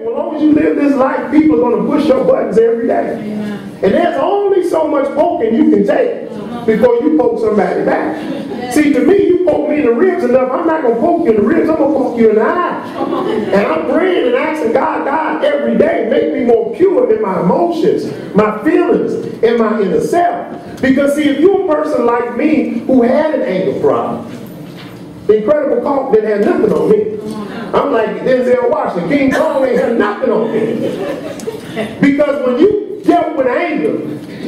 as long as you live this life, people are going to push your buttons every day. And there's only so much poking you can take before you poke somebody back. See, to me, you poke me in the ribs enough, I'm not going to poke you in the ribs, I'm going to poke you in the eye. And I'm praying and asking God, every day, make me more pure in my emotions, my feelings, and my inner self. Because see, if you're a person like me who had an anger problem, the Incredible Hulk didn't have nothing on me. I'm like Denzel Washington, King Kong ain't had nothing on me. Because when you dealt with anger,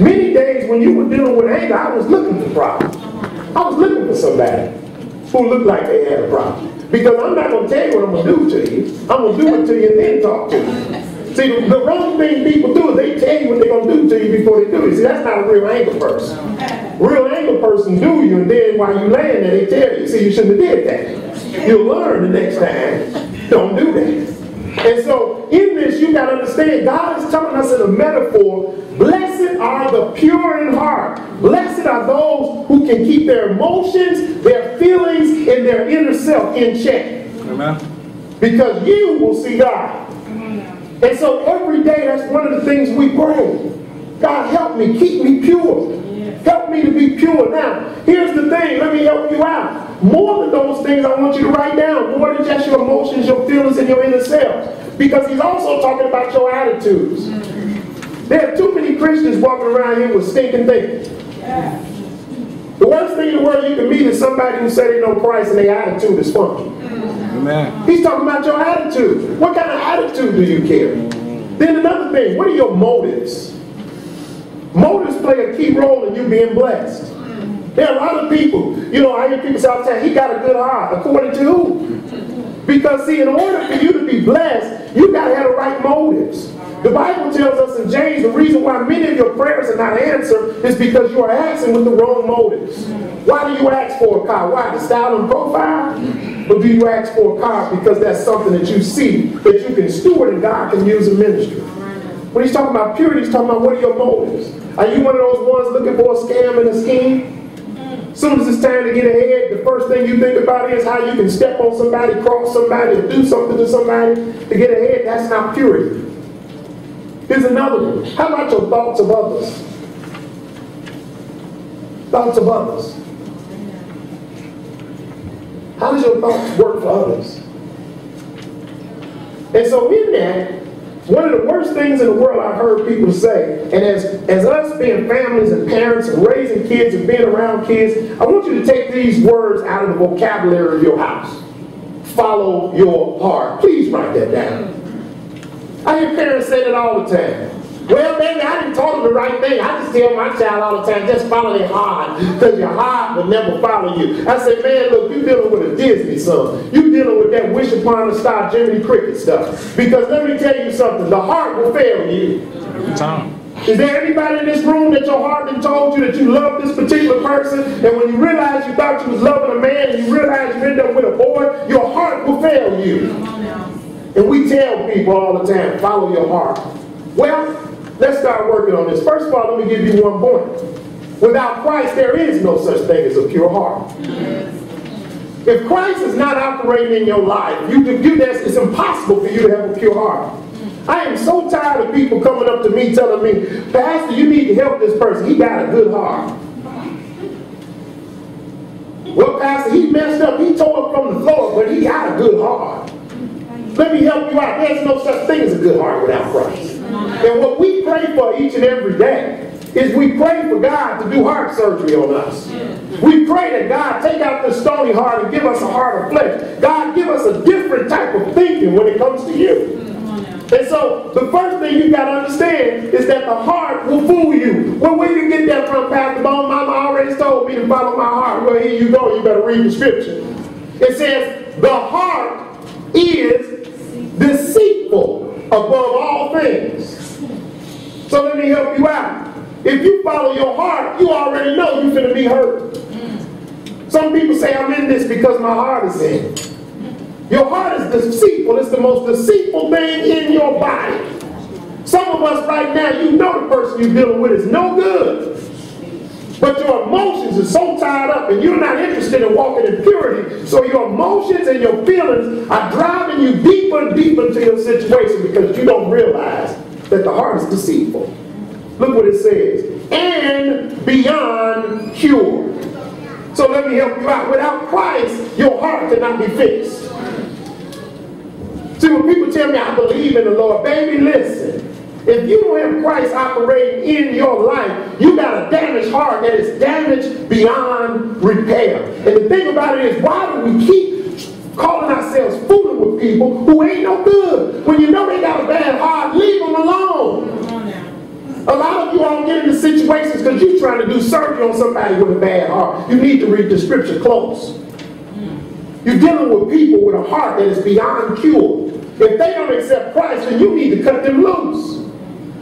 many days when you were dealing with anger, I was looking for problems. I was looking for somebody who looked like they had a problem. Because I'm not going to tell you what I'm going to do to you. I'm going to do it to you and then talk to you. See, the wrong thing people do is they tell you what they're going to do to you before they do it. See, that's not a real anger person. Real anger person do you, and then while you laying there, they tell you, see, you shouldn't have did that. You'll learn the next time, don't do that. And so, in this, you got to understand, God is telling us in a metaphor, blessed are the pure in heart. Blessed are those who can keep their emotions, their feelings, and their inner self in check. Amen. Because you will see God. And so every day, that's one of the things we pray. God, help me, keep me pure. Help me to be pure. Now, here's the thing. Let me help you out. More than those things I want you to write down. More than just your emotions, your feelings, and your inner self. Because he's also talking about your attitudes. There are too many Christians walking around here with stinking things. The worst thing in the world you can meet is somebody who say they know Christ and their attitude is funky. Amen. He's talking about your attitude. What kind of attitude do you carry? Then another thing, what are your motives? Motives play a key role in you being blessed. There are a lot of people, I hear people say all the time, he got a good heart. According to who? Because see, in order for you to be blessed, you got to have the right motives. The Bible tells us in James, the reason why many of your prayers are not answered is because you are asking with the wrong motives. Why do you ask for a car? Why? The style and profile? Or do you ask for a car because that's something that you see that you can steward and God can use in ministry? When he's talking about purity, he's talking about what are your motives? Are you one of those ones looking for a scam and a scheme? As soon as it's time to get ahead, the first thing you think about is how you can step on somebody, cross somebody, or do something to somebody to get ahead. That's not purity. Here's another one. How about your thoughts of others? Thoughts of others. How does your thoughts work for others? And so in that, one of the worst things in the world I've heard people say, and as us being families and parents and raising kids and being around kids, I want you to take these words out of the vocabulary of your house. Follow your heart. Please write that down. I hear parents say that all the time. Well, baby, I didn't tell them the right thing. I just tell my child all the time, just follow their heart, because your heart will never follow you. I say, man, look, you're dealing with a Disney son. You're dealing with that Wish Upon a Star Jiminy Cricket stuff. Because let me tell you something, the heart will fail you. Every time. Is there anybody in this room that your heart done told you that you love this particular person, and when you realize you thought you was loving a man and you realize you end up with a boy, your heart will fail you. And we tell people all the time, follow your heart. Well, let's start working on this. First of all, let me give you one point. Without Christ, there is no such thing as a pure heart. If Christ is not operating in your life, it's impossible for you to have a pure heart. I am so tired of people coming up to me telling me, Pastor, you need to help this person. He got a good heart. Well, Pastor, he messed up. He tore up from the floor, but he got a good heart. Let me help you out. There's no such thing as a good heart without Christ. And what we pray for each and every day is we pray for God to do heart surgery on us. We pray that God take out this stony heart and give us a heart of flesh. God, give us a different type of thinking when it comes to you. And so the first thing you got to understand is that the heart will fool you. Well, where you get that from, Pastor Bone? Mama already told me to follow my heart. Well, here you go. You better read the scripture. It says the heart is deceitful above all things. So let me help you out. If you follow your heart, you already know you're going to be hurt. Some people say, I'm in this because my heart is in. Your heart is deceitful. It's the most deceitful thing in your body. Some of us right now, you know the person you're dealing with is no good. But your emotions are so tied up and you're not interested in walking in purity. So your emotions and your feelings are driving you deeper and deeper into your situation because you don't realize that the heart is deceitful. Look what it says. And beyond cure. So let me help you out. Without Christ, your heart cannot be fixed. See, when people tell me I believe in the Lord, baby, listen. If you don't have Christ operating in your life, you got a damaged heart that is damaged beyond repair. And the thing about it is, why do we keep calling ourselves fooling with people who ain't no good? When you know they got a bad heart, leave them alone. A lot of you all get into situations because you're trying to do surgery on somebody with a bad heart. You need to read the scripture close. You're dealing with people with a heart that is beyond cure. If they don't accept Christ, then you need to cut them loose.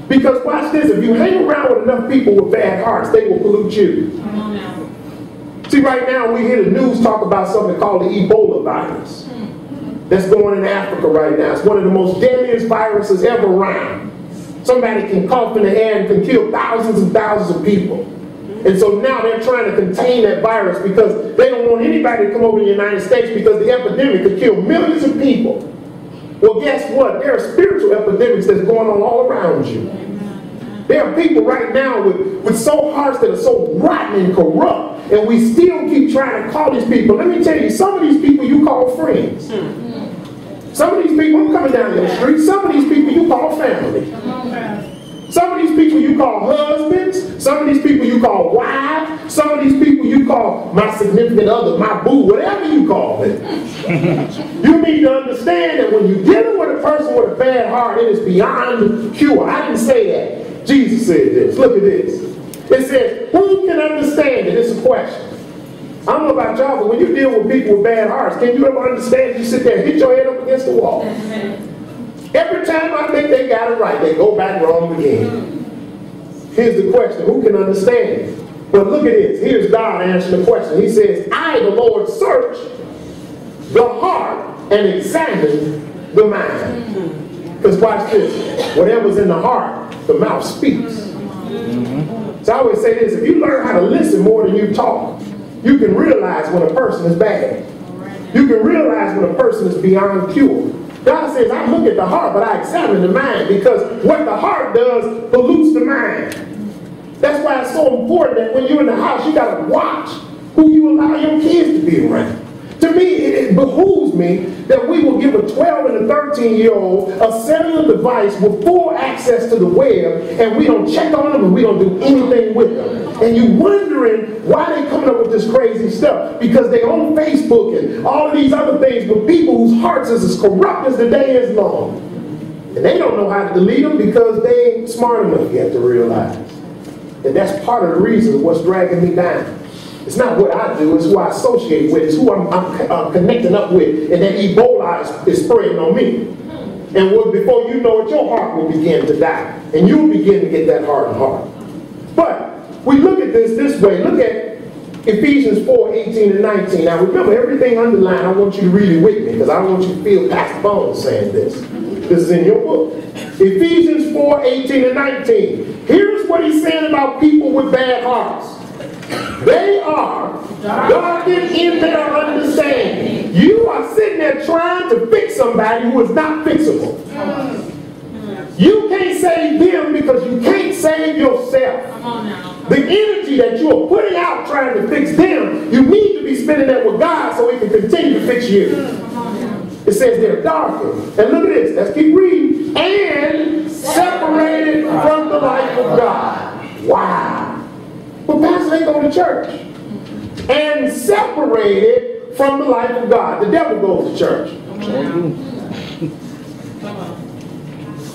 Because watch this, if you hang around with enough people with bad hearts, they will pollute you. See, right now we hear the news talk about something called the Ebola virus. That's going in Africa right now. It's one of the most deadliest viruses ever around. Somebody can cough in the air and can kill thousands and thousands of people. And so now they're trying to contain that virus because they don't want anybody to come over to the United States because the epidemic could kill millions of people. Well, guess what? There are spiritual epidemics that's going on all around you. There are people right now with soul hearts that are so rotten and corrupt, and we still keep trying to call these people. Let me tell you, some of these people you call friends. Some of these people, I'm coming down your street, some of these people you call family. Some of these people you call husbands, some of these people you call wives, some of these people you call my significant other, my boo, whatever you call it. You need to understand that when you're dealing with a person with a bad heart, it is beyond cure. I didn't say that. Jesus said this. Look at this. It says, who can understand it? It's a question. I don't know about y'all, but when you deal with people with bad hearts, can you ever understand? You sit there and hit your head up against the wall. Every time I think they got it right, they go back wrong again. Here's the question, who can understand it? But look at this, here's God answering the question. He says, I, the Lord, search the heart and examine the mind. Because watch this, whatever's in the heart, the mouth speaks. So I always say this, if you learn how to listen more than you talk, you can realize when a person is bad. You can realize when a person is beyond cure. God says, I look at the heart, but I examine the mind, because what the heart does pollutes the mind. That's why it's so important that when you're in the house, you got to watch who you allow your kids to be around. To me, it behooves me that we will give a 12 and a 13-year-old a cellular device with full access to the web, and we don't check on them and we don't do anything with them. And you're wondering why they coming up with this crazy stuff. Because they on Facebook and all of these other things with people whose hearts is as corrupt as the day is long. And they don't know how to delete them because they ain't smart enough yet to realize. And that's part of the reason what's dragging me down. It's not what I do, it's who I associate with, it's who I'm connecting up with, and that Ebola is spreading on me. And before you know it, your heart will begin to die, and you'll begin to get that hardened heart. But we look at this way. Look at Ephesians 4:18 and 19. Now remember, everything underlined, I want you to read it with me, because I don't want you to feel Pastor Bones saying this. This is in your book. Ephesians 4:18 and 19. Here's what he's saying about people with bad hearts. They are darkened in their understanding. You are sitting there trying to fix somebody who is not fixable. You can't save them because you can't save yourself. The energy that you are putting out trying to fix them, you need to be spending that with God so he can continue to fix you. It says they're darkened. And look at this. Let's keep reading. And separated from the life of God. Wow. But pastors ain't going to church. And separated from the life of God. The devil goes to church.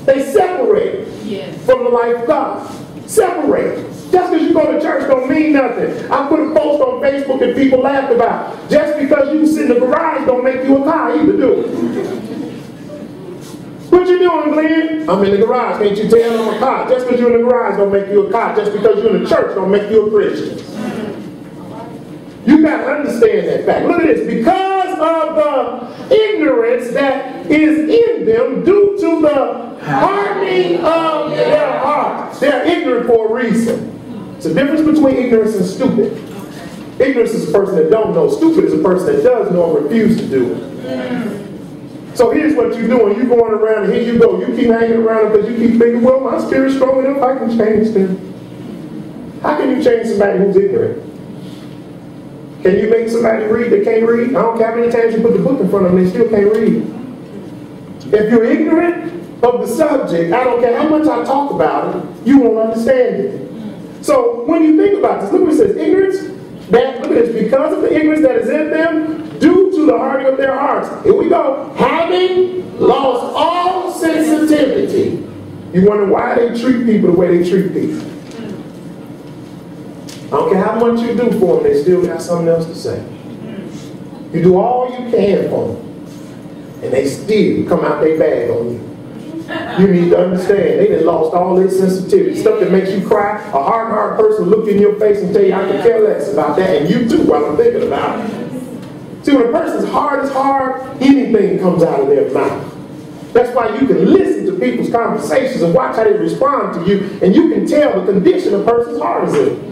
They separate from the life of God. Separate. Just because you go to church don't mean nothing. I put a post on Facebook and people laughed about it. Just because you sit in the garage don't make you a car either, do it. What you doing, Glenn? I'm in the garage. Can't you tell I'm a car? Just because you're in the garage don't make you a car. Just because you're in the church don't make you a Christian. You got to understand that fact. Look at this. Because of the ignorance that is in them due to the hardening of their hearts. They're ignorant for a reason. It's a difference between ignorance and stupid. Ignorance is a person that don't know. Stupid is a person that does know and refuses to do it. So here's what you're doing. You're going around and here you go. You keep hanging around because you keep thinking, well, my spirit's strong enough, I can change them. How can you change somebody who's ignorant? Can you make somebody read that can't read? I don't care how many times you put the book in front of them, they still can't read. If you're ignorant of the subject, I don't care how much I talk about it, you won't understand it. So when you think about this, look what it says, ignorance, look at this, because of the ignorance that is in them, due to the hardening of their hearts. Here we go. Having lost all sensitivity. You wonder why they treat people the way they treat people. I don't care how much you do for them, they still got something else to say. You do all you can for them, and they still come out their bag on you. You need to understand, they done lost all their sensitivity. Stuff that makes you cry, a hard person will look in your face and tell you, I can care less about that, and you too while I'm thinking about it. See, when a person's heart is hard, anything comes out of their mouth. That's why you can listen to people's conversations and watch how they respond to you, and you can tell the condition a person's heart is in.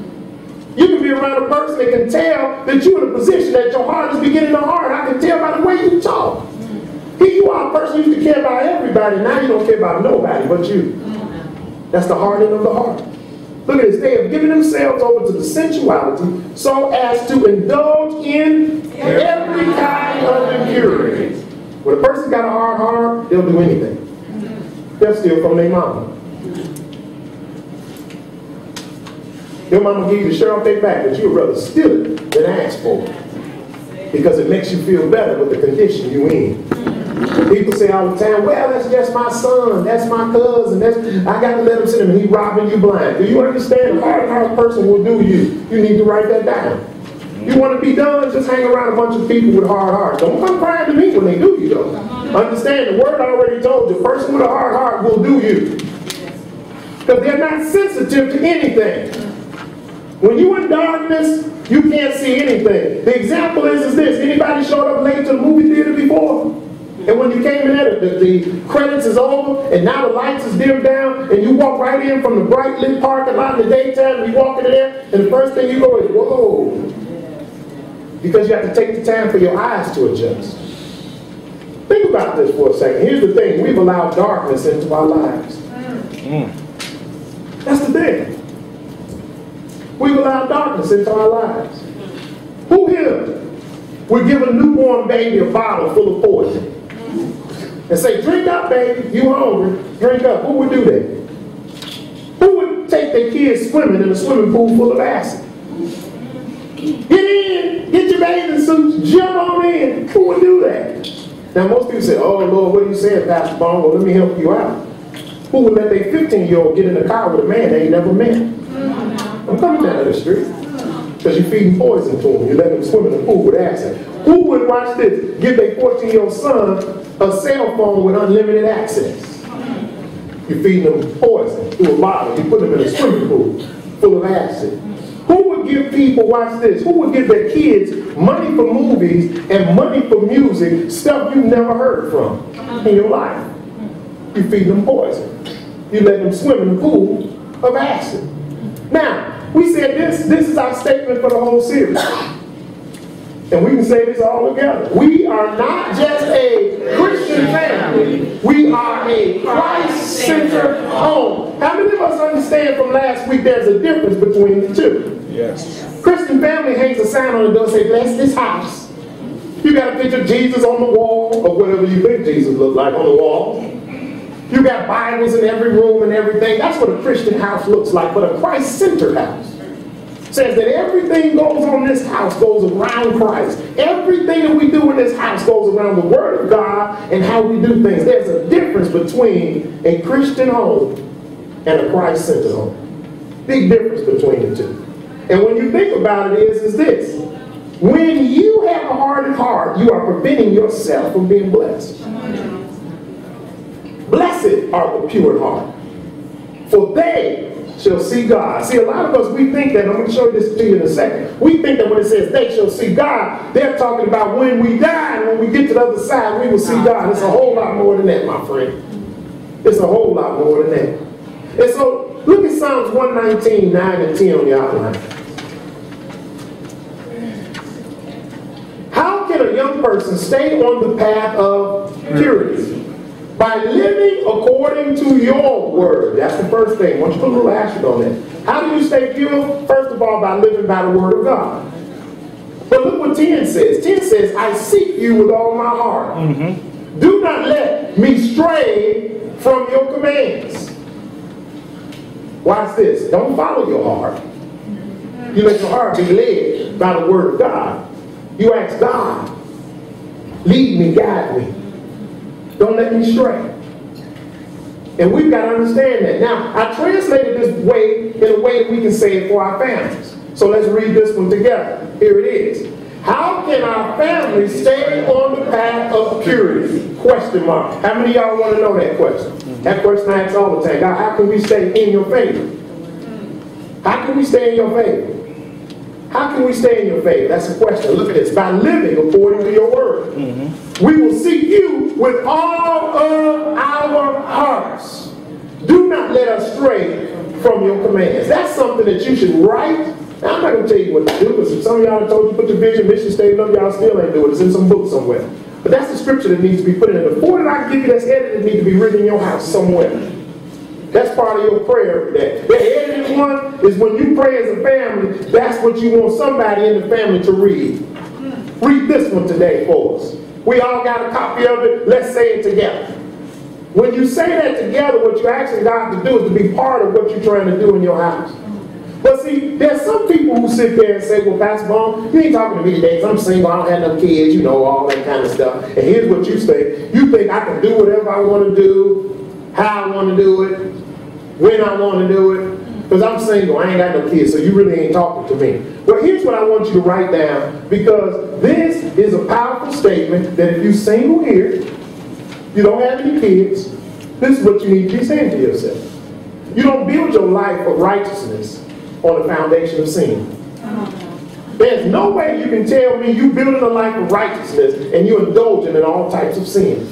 You can be around a person that can tell that you're in a position that your heart is beginning to harden. I can tell by the way you talk. Here you are, a person who used to care about everybody. Now you don't care about nobody but you. That's the hardening of the heart. Look at this. They have given themselves over to the sensuality so as to indulge in every kind of impurity. When a person's got a hard heart, they'll do anything. They'll steal from their mama. Your mama give you the shirt off their back, but you'd rather steal it than ask for it. Because it makes you feel better with the condition you're in. People say all the time, well, that's just my son, that's my cousin, I got to let him sit him and he's robbing you blind. Do you understand? A hard person will do you. You need to write that down. You want to be done, just hang around a bunch of people with hard hearts. Don't come crying to me when they do you, though. Understand, the word I already told you, a person with a hard heart will do you. Because they're not sensitive to anything. When you're in darkness, you can't see anything. The example is this. Anybody showed up late to the movie theater before? And when you came in there, the credits is over, and now the lights is dimmed down, and you walk right in from the bright lit parking lot in the daytime, and you walk in there, and the first thing you go is, whoa. Because you have to take the time for your eyes to adjust. Think about this for a second. Here's the thing. We've allowed darkness into our lives. That's the thing. We've allowed darkness into our lives. Who here would give a newborn baby a bottle full of poison and say, drink up, baby, you hungry, drink up? Who would do that? Who would take their kids swimming in a swimming pool full of acid? Get in, get your bathing suits, jump on in. Who would do that? Now most people say, oh Lord, what are you saying, Pastor Bongo? Let me help you out. Who would let their 15-year-old get in the car with a man they ain't never met? I'm coming down the street. Because you're feeding poison to them. You let them swim in the pool with acid. Who would, watch this, give their 14-year-old son a cell phone with unlimited access? You're feeding them poison through a bottle. You put them in a swimming pool full of acid. Who would give people, watch this, who would give their kids money for movies and money for music, stuff you've never heard from in your life? You feed them poison. You let them swim in the pool of acid. Now, we said this is our statement for the whole series. And we can say this all together. We are not just a Christian family. We are a Christ-centered home. How many of us understand from last week there's a difference between the two? Yes. Christian family hangs a sign on the door saying, bless this house. You got a picture of Jesus on the wall, or whatever you think Jesus looked like on the wall. You got Bibles in every room and everything. That's what a Christian house looks like. But a Christ-centered house says that everything goes on this house goes around Christ. Everything that we do in this house goes around the Word of God and how we do things. There's a difference between a Christian home and a Christ-centered home. Big difference between the two. And when you think about it is this. When you have a hardened heart, you are preventing yourself from being blessed. Blessed are the pure heart, for they shall see God. See, a lot of us, we think that, I'm going to show this to you in a second. We think that when it says they shall see God, they're talking about when we die and when we get to the other side, we will see God. It's a whole lot more than that, my friend. It's a whole lot more than that. And so, look at Psalms 119, 9 and 10 on the outline. How can a young person stay on the path of purity? By living according to your word. That's the first thing. I want you to put a little asterisk on that. How do you stay pure? First of all, by living by the word of God. But look what 10 says. 10 says, I seek you with all my heart. Do not let me stray from your commands. Watch this. Don't follow your heart. You let your heart be led by the word of God. You ask God, lead me, guide me. Don't let me stray. And we've got to understand that. Now, I translated this way in a way that we can say it for our families. So let's read this one together. Here it is. How can our family stay on the path of purity? Question mark. How many of y'all want to know that question? That question I ask all the time. God, how can we stay in your favor? How can we stay in your favor? How can we stay in your favor? That's the question. Look at this. By living according to your word. We will seek you with all of our hearts. Do not let us stray from your commands. That's something that you should write. Now, I'm not going to tell you what to do, because some of y'all have told you put the vision, mission statement up, y'all still ain't doing it. It's in some book somewhere. But that's the scripture that needs to be put in it. The 4 that I give you that's edited need to be written in your house somewhere. That's part of your prayer every day. The edited one is when you pray as a family, that's what you want somebody in the family to read. Read this one today for us. We all got a copy of it. Let's say it together. When you say that together, what you're asking God to do is to be part of what you're trying to do in your house. But see, there's some people who sit there and say, well, Pastor Baum, you ain't talking to me today because I'm single, I don't have no kids, you know, all that kind of stuff. And here's what you say. You think I can do whatever I want to do, how I want to do it, when I want to do it. Because I'm single, I ain't got no kids, so you really ain't talking to me. Well, here's what I want you to write down, because this is a powerful statement that if you're single here, you don't have any kids, this is what you need to be saying to yourself. You don't build your life of righteousness on the foundation of sin. There's no way you can tell me you building a life of righteousness and you're indulging in all types of sin.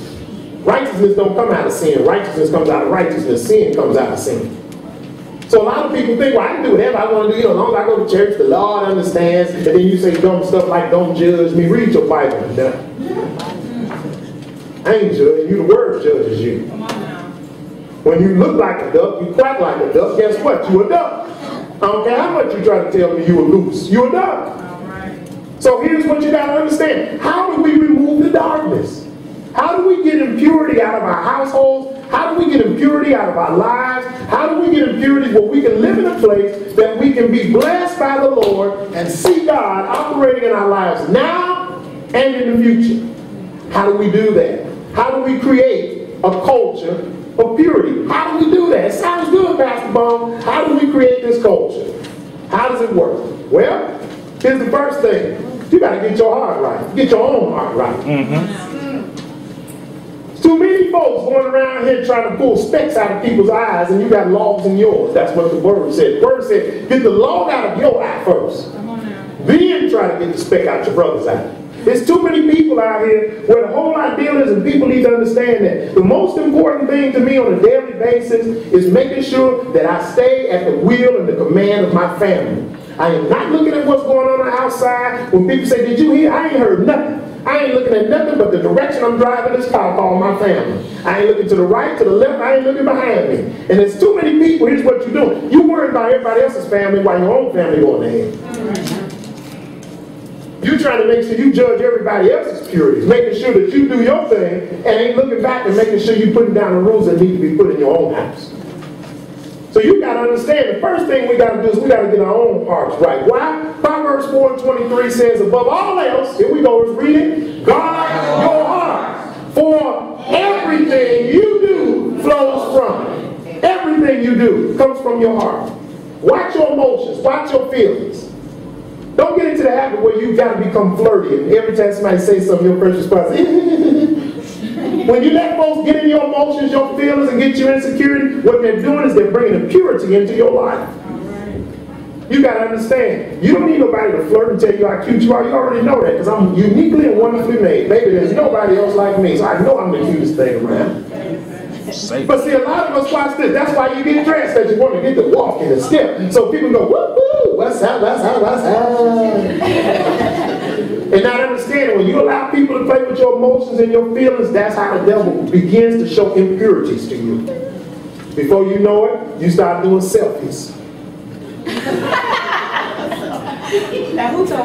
Righteousness don't come out of sin. Righteousness comes out of righteousness. Sin comes out of sin. So a lot of people think, well, I can do whatever I want to do. You know, as long as I go to church, the Lord understands. And then you say dumb stuff like, don't judge me. Read your Bible. I ain't judging you. The word judges you. When you look like a duck, you quack like a duck, guess what? You a duck. I don't care how much you try to tell me you a goose. You a duck. So here's what you got to understand. How do we remove the darkness? How do we get impurity out of our households? How do we get impurity out of our lives? How do we get impurity where we can live in a place that we can be blessed by the Lord and see God operating in our lives now and in the future? How do we do that? How do we create a culture of purity? How do we do that? It sounds good, Pastor Baum. How do we create this culture? How does it work? Well, here's the first thing. You got to get your heart right. Get your own heart right. Too many folks going around here trying to pull specks out of people's eyes, and you got logs in yours. That's what the word said. The word said, get the log out of your eye first. Then try to get the speck out your brother's eye. There's too many people out here where the whole idea is, and people need to understand that the most important thing to me on a daily basis is making sure that I stay at the will and the command of my family. I am not looking at what's going on outside. When people say, did you hear? I ain't heard nothing. I ain't looking at nothing but the direction I'm driving this car called my family. I ain't looking to the right, to the left. I ain't looking behind me. And there's too many people. Here's what you're doing. You're worried about everybody else's family while your own family going ahead. You're trying to make sure you judge everybody else's purities, making sure that you do your thing and ain't looking back and making sure you're putting down the rules that need to be put in your own house. So you got to understand, the first thing we got to do is we got to get our own hearts right. Why? Proverbs 4:23 says, above all else, here we go, let's read it, guard your heart, for everything you do flows from it. Everything you do comes from your heart. Watch your emotions, watch your feelings. Don't get into the habit where you got to become flirty and every time somebody says something, your first response is, when you let folks get in your emotions, your feelings, and get your insecurity, what they're doing is they're bringing impurity into your life. You got to understand, you don't need nobody to flirt and tell you how cute you are. You already know that because I'm uniquely and wonderfully made. Baby, there's nobody else like me, so I know I'm the cutest thing around. But see, a lot of us watch this. That's why you get dressed, that you want to get to walk and to step. So people go, woo-hoo, what's up, what's up, what's up? And not understanding, when you allow people to play with your emotions and your feelings, that's how the devil begins to show impurities to you. Before you know it, you start doing selfies.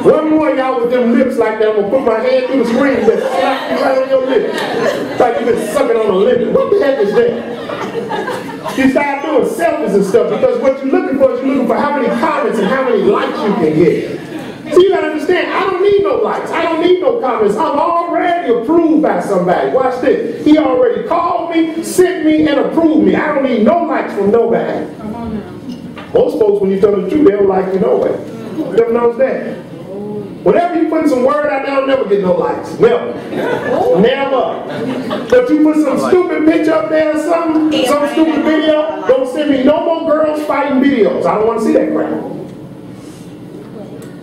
One more y'all with them lips like that, I'm going to put my hand through the screen and just slap you right on your lip. It's like you've been sucking on a lemon. What the heck is that? You start doing selfies and stuff because what you're looking for is you're looking for how many comments and how many likes you can get. So you gotta understand, I don't need no likes. I don't need no comments. I'm already approved by somebody. Watch this. He already called me, sent me, and approved me. I don't need no likes from nobody. Most folks, when you tell them the truth, they don't like you no way. Never knows that. Whenever you put some word out there, I'll never get no likes. Never. Never. But you put some stupid picture up there or something, some stupid video, don't send me no more girls fighting videos. I don't want to see that crap.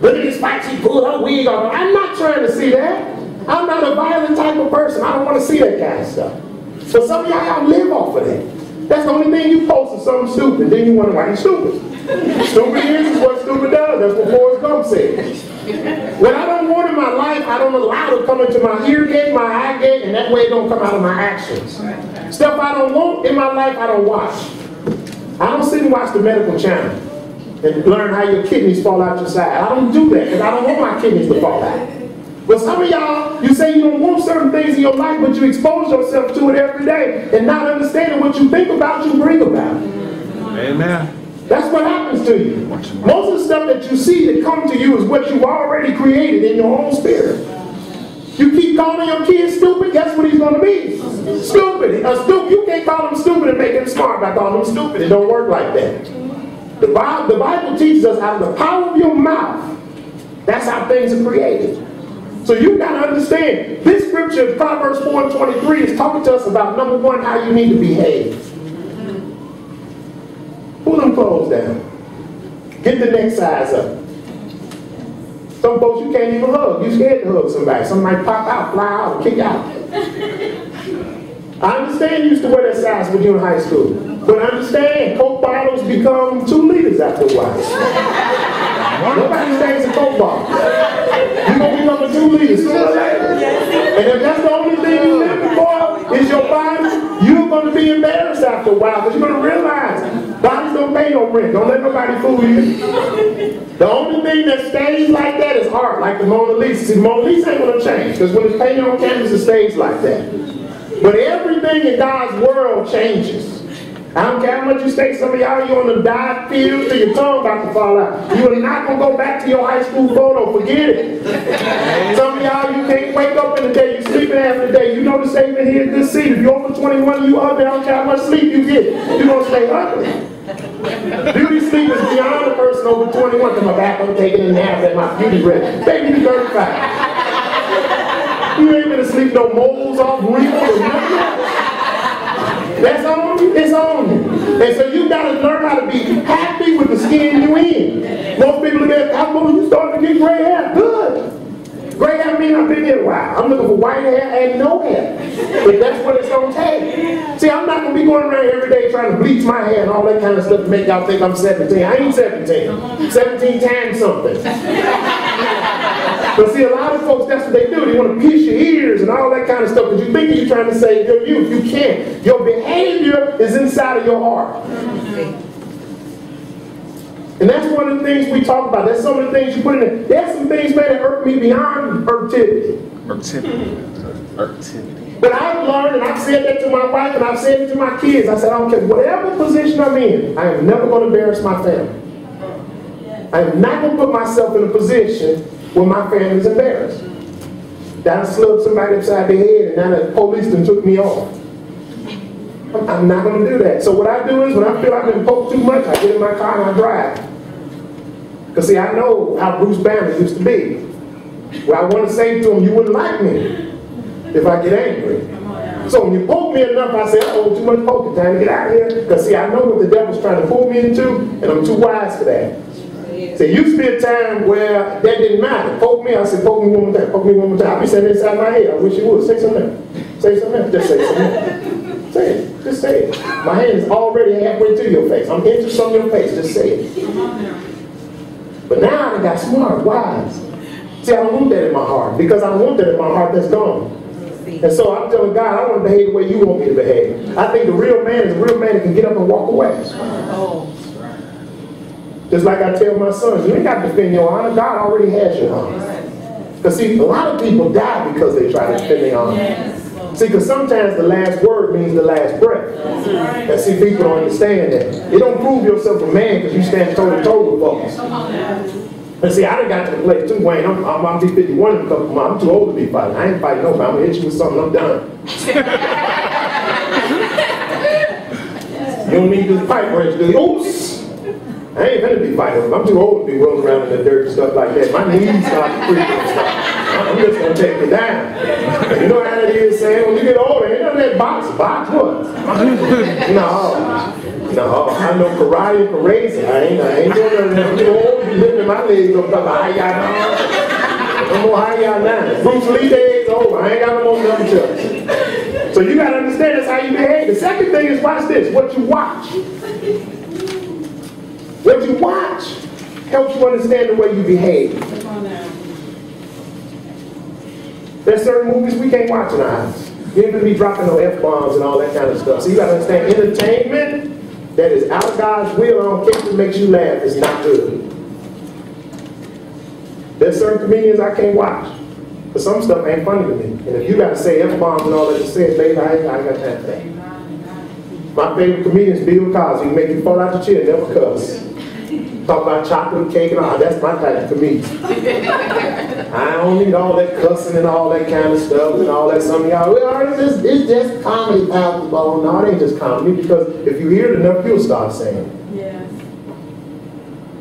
Look at this fight, she pulled her wig off. I'm not trying to see that. I'm not a violent type of person. I don't want to see that kind of stuff. So some of y'all live off of that. That's the only thing you post is something stupid. Then you wonder why you're stupid. Stupid is what stupid does. That's what Forrest Gump said. When I don't want in my life, I don't allow it to come into my ear gate, my eye gate, and that way it don't come out of my actions. Stuff I don't want in my life, I don't watch. I don't sit and watch the medical channel and learn how your kidneys fall out your side. I don't do that because I don't want my kidneys to fall out. But some of y'all, you say you don't want certain things in your life, but you expose yourself to it every day and not understanding what you think about, you bring about. Amen. That's what happens to you. Most of the stuff that you see that come to you is what you've already created in your own spirit. You keep calling your kids stupid, guess what he's going to be? Stupid. You can't call him stupid and make him smart by calling him stupid. It don't work like that. The Bible teaches us out of the power of your mouth, that's how things are created. So you've got to understand, this scripture, Proverbs 4:23, is talking to us about, number one, how you need to behave. Pull them clothes down. Get the neck size up. Some folks you can't even hug. You're scared to hug somebody. Somebody might pop out, fly out, and kick out. I understand you used to wear that size when you were in high school. But understand, Coke bottles become 2 liters after a while. Nobody stays a Coke bottle. You're going to become a 2 liters sooner or later. And if that's the only thing you live for is your body, you're going to be embarrassed after a while because you're going to realize bodies don't pay no rent. Don't let nobody fool you. The only thing that stays like that is art, like the Mona Lisa. See, the Mona Lisa ain't going to change because when it's painted on canvas, it stays like that. But everything in God's world changes. I don't care how much you stay, some of y'all, you're on the dive field till your tongue about to fall out. You are not going to go back to your high school photo. Forget it. Some of y'all, you can't wake up in the day. You're sleeping half the day. You know the statement here, good seat. If you're over 21, you ugly. I don't care how much sleep you get. You're going to stay ugly. Beauty sleep is beyond a person over 21. To my back, I'm taking a nap at my beauty rest. Baby, you're 35. You ain't going to sleep no moles off, wrinkles, or nothing. That's on you. It's on you. And so you got to learn how to be happy with the skin you're in. Most people look at how long you starting to get gray hair. Good. Gray hair means I've been here a while. I'm looking for white hair and no hair. But that's what it's going to take. See, I'm not going to be going around every day trying to bleach my hair and all that kind of stuff to make y'all think I'm 17. I ain't 17. 17 times something. But see, a lot of folks, that's what they do. They want to pierce your ears and all that kind of stuff because you think you're trying to save your youth. You can't. Your behavior is inside of your heart. And that's one of the things we talk about. That's some of the things you put in there. There's some things, man, that hurt me beyond irktivity. But I've learned, and I've said that to my wife, and I've said it to my kids. I said, I don't care. Whatever position I'm in, I am never going to embarrass my family. I am not going to put myself in a position where my family's embarrassed. That I slugged somebody upside their head and now the police done took me off. I'm not going to do that. So what I do is when I feel I've been poked too much, I get in my car and I drive. Because see, I know how Bruce Banner used to be. Where I want to say to him, you wouldn't like me if I get angry. So when you poke me enough, I say, oh, too much poking, time to get out of here. Because see, I know what the devil's trying to pull me into, and I'm too wise for that. So it used to be a time where that didn't matter. Poke me, I said, poke me one more time, poke me one more time. I'll be saying inside my head, I wish you would. Say something. Say something. Just say something. Say it. Just say it. My hand is already halfway to your face. I'm inches from your face. Just say it. But now I got smart, wise. See, I don't want that in my heart. Because I don't want that in my heart, that's gone. And so I'm telling God, I want to behave the way you want me to behave. I think the real man is a real man that can get up and walk away. Just like I tell my sons, you ain't got to defend your honor. God already has your honor. Because see, a lot of people die because they try to defend their honor. See, because sometimes the last word means the last breath. And see, people don't understand that. You don't prove yourself a man because you stand toe-to-toe with folks. And see, I done got to the place too, Wayne. I'll be 51 in a couple months. I'm too old to be fighting. I ain't fighting nobody. I'm going to hit you with something. I'm done. You don't need this pipe wrench, do you? Oops! I ain't gonna be fighting. I'm too old to be rolling around in the dirt and stuff like that. My knees start creaking and stuff. I'm just gonna take it down. And you know how it is saying, when you get older, ain't none of that box what? No, I know karate and karate. I ain't doing none of that. I'm too old to be lifting my legs up. No more high-yah now. Bruce Lee days over. I ain't got no more nunchucks. So you gotta understand that's how you behave. The second thing is, watch this, what you watch. What you watch helps you understand the way you behave. There's certain movies we can't watch in our house. You ain't gonna be dropping no F-bombs and all that kind of stuff. So you gotta understand, entertainment that is out of God's will, I don't care if it makes you laugh, it's not good. There's certain comedians I can't watch. But some stuff ain't funny to me. And if you gotta say F-bombs and all that you say, baby, I ain't got that thing. My favorite comedian is Bill Cosby. He make you fall out your chair, never cuss. Talk about chocolate cake and all. That's my type of comedian. I don't need all that cussing and all that kind of stuff and all that. Some of y'all, well, it's just comedy, Pastor Bo. No, it ain't just comedy, because if you hear it enough, you'll start saying it. Yes.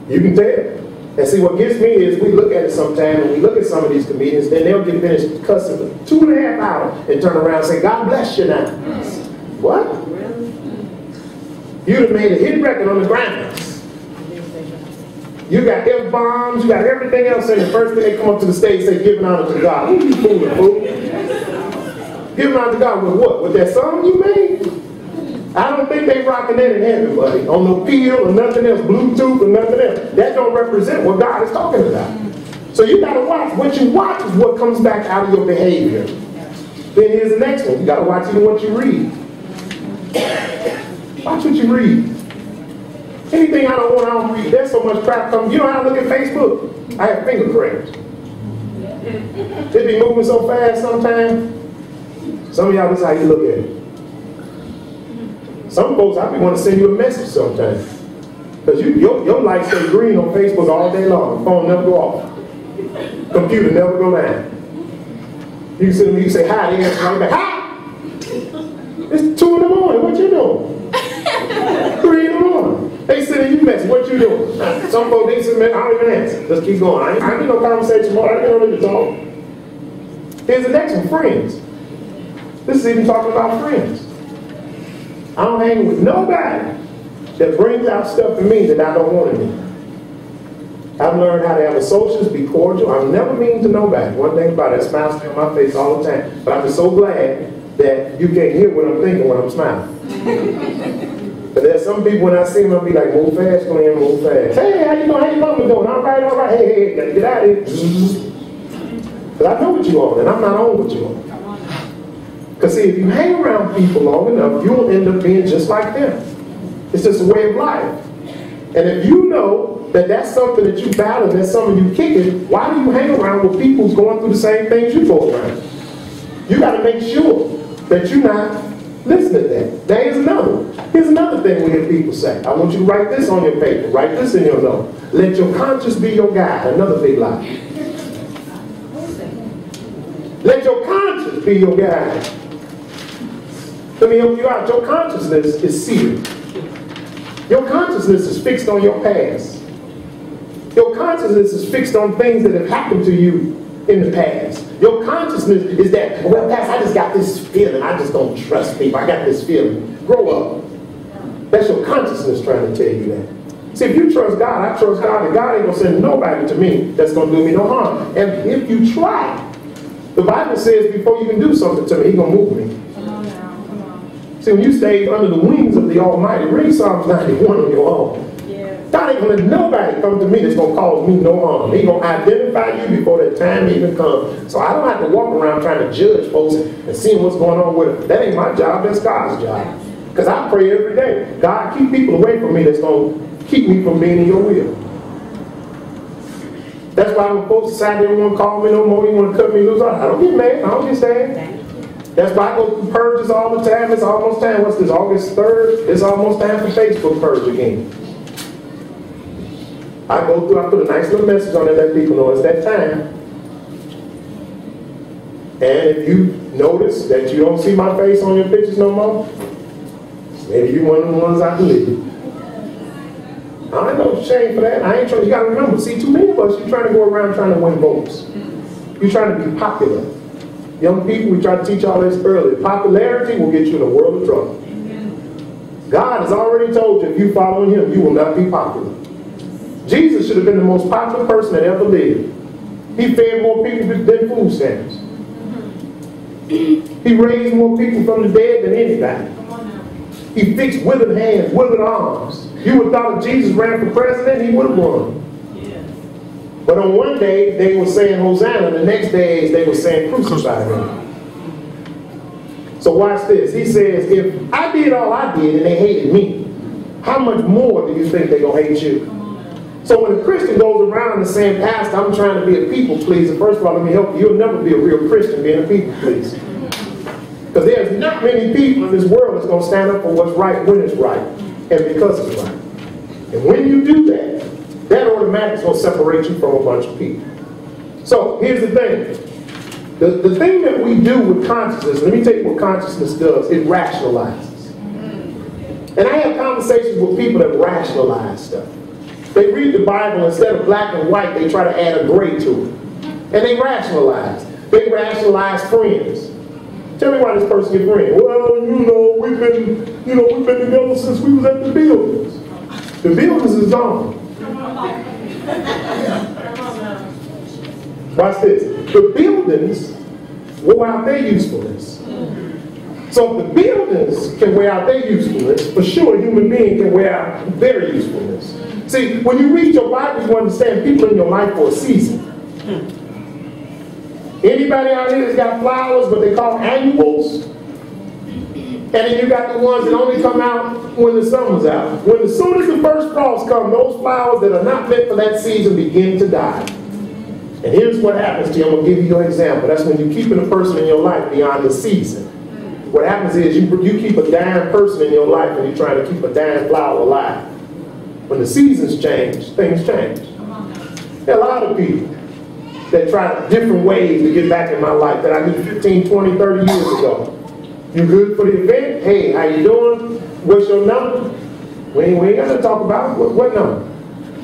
You can tell. And see, what gets me is we look at it sometimes, and we look at some of these comedians, then they'll get finished cussing for 2.5 hours and turn around and say, God bless you now. What? You'd have made a hit record on the graphics. You got F-bombs, you got everything else, and the first thing they come up to the stage say, giving honor to God. Who you fooling, fool? Giving honor to God with what? With that song you made? I don't think they rocking that in heaven, buddy. On no field or nothing else, Bluetooth or nothing else. That don't represent what God is talking about. So you gotta watch. What you watch is what comes back out of your behavior. Then here's the next one. You gotta watch even what you read. Watch what you read. Anything I don't want, I don't read. There's so much crap coming. You know how I look at Facebook? I have finger cramps. They be moving so fast sometimes. Some of y'all, this is how you look at it. Some folks, I be want to send you a message sometimes. Because your light stay green on Facebook all day long. The phone never go off. Computer never go down. You send me, you say hi, they answer right back, hi! It's 2 in the morning, what you doing? 3 in the morning. They sending you message, what you doing? Some folks, they send me, I don't even answer. Just keep going. I ain't no conversation more, I ain't ready to talk. Here's the next one, friends. This is even talking about friends. I don't hang with nobody that brings out stuff to me that I don't want to do. I've learned how to have associates, be cordial. I'm never mean to nobody. One thing about it, I smile on my face all the time. But I'm just so glad that you can't hear what I'm thinking when I'm smiling. But there's some people, when I see them, I'll be like, move fast, Glenn, move fast. Hey, how you doing? How you mama doing? All right. Hey, gotta get out of here. Because I know what you on, and I'm not on what you on. Because see, if you hang around people long enough, you'll end up being just like them. It's just a way of life. And if you know that that's something that you battle, that's something you kicking, why do you hang around with people who's going through the same things you go around? You got to make sure that you're not listening to that. Here's another thing we hear people say. I want you to write this on your paper. Write this in your note. Let your conscience be your guide. Another big lie. Let your conscience be your guide. Let me help you out. Your consciousness is seared. Your consciousness is fixed on your past. Your consciousness is fixed on things that have happened to you in the past. Your consciousness is that, well, Pastor, I just got this feeling. I just don't trust people. I got this feeling. Grow up. That's your consciousness trying to tell you that. See, if you trust God, I trust God, and God ain't going to send nobody to me that's going to do me no harm. And if you try, the Bible says before you can do something to me, He's going to move me. See, when you stay under the wings of the Almighty, read Psalms 91 on your own. God ain't gonna let nobody come to me that's gonna cause me no harm. He gonna identify you before that time even comes. So I don't have to walk around trying to judge folks and seeing what's going on with them. That ain't my job, that's God's job. Because I pray every day, God, keep people away from me that's gonna keep me from being in your will. That's why when folks decide they don't want to call me no more, you want to cut me loose, I don't get mad, I don't get sad. That's why I go through purges all the time. It's almost time. What's this, August 3rd? It's almost time for Facebook purge again. I go through, I put a nice little message on there, let people know it's that time. And if you notice that you don't see my face on your pictures no more, maybe you're one of the ones I believe. I ain't no shame for that. I ain't trying, you gotta remember, see, too many of us, you're trying to go around trying to win votes. You're trying to be popular. Young people, we try to teach all this earlier. Popularity will get you in a world of trouble. God has already told you if you follow him, you will not be popular. Jesus should have been the most popular person that ever lived. He fed more people than food stamps. He raised more people from the dead than anybody. He fixed withered hands, withered arms. You would have thought if Jesus ran for president, he would have won. But on one day, they were saying Hosanna. The next day, they were saying crucify him. So watch this. He says, if I did all I did and they hated me, how much more do you think they're going to hate you? So when a Christian goes around and saying, Pastor, I'm trying to be a people pleaser, first of all, let me help you. You'll never be a real Christian being a people pleaser. Because there's not many people in this world that's going to stand up for what's right when it's right and because it's right. And when you do that, that automatically is going to separate you from a bunch of people. So here's the thing. The thing that we do with consciousness, let me tell you what consciousness does. It rationalizes. And I have conversations with people that rationalize stuff. They read the Bible, instead of black and white, they try to add a gray to it. And they rationalize. They rationalize friends. Tell me why this person get friends. Well, we've been together since we was at the buildings. The buildings is gone. Watch this. The buildings wear out their usefulness. So if the buildings can wear out their usefulness, for sure a human being can wear out their usefulness. See, when you read your Bible, you understand people in your life for a season. Anybody out here that's got flowers, but they call annuals? And then you got the ones that only come out when the summer's out. When as soon as the first frost comes, those flowers that are not meant for that season begin to die. And here's what happens to you. I'm going to give you your example. That's when you're keeping a person in your life beyond the season. What happens is you keep a dying person in your life and you're trying to keep a dying flower alive. When the seasons change, things change. There are a lot of people that try different ways to get back in my life that I knew 15, 20, 30 years ago. You good for the event? Hey, how you doing? What's your number? We ain't got to talk about it. What number?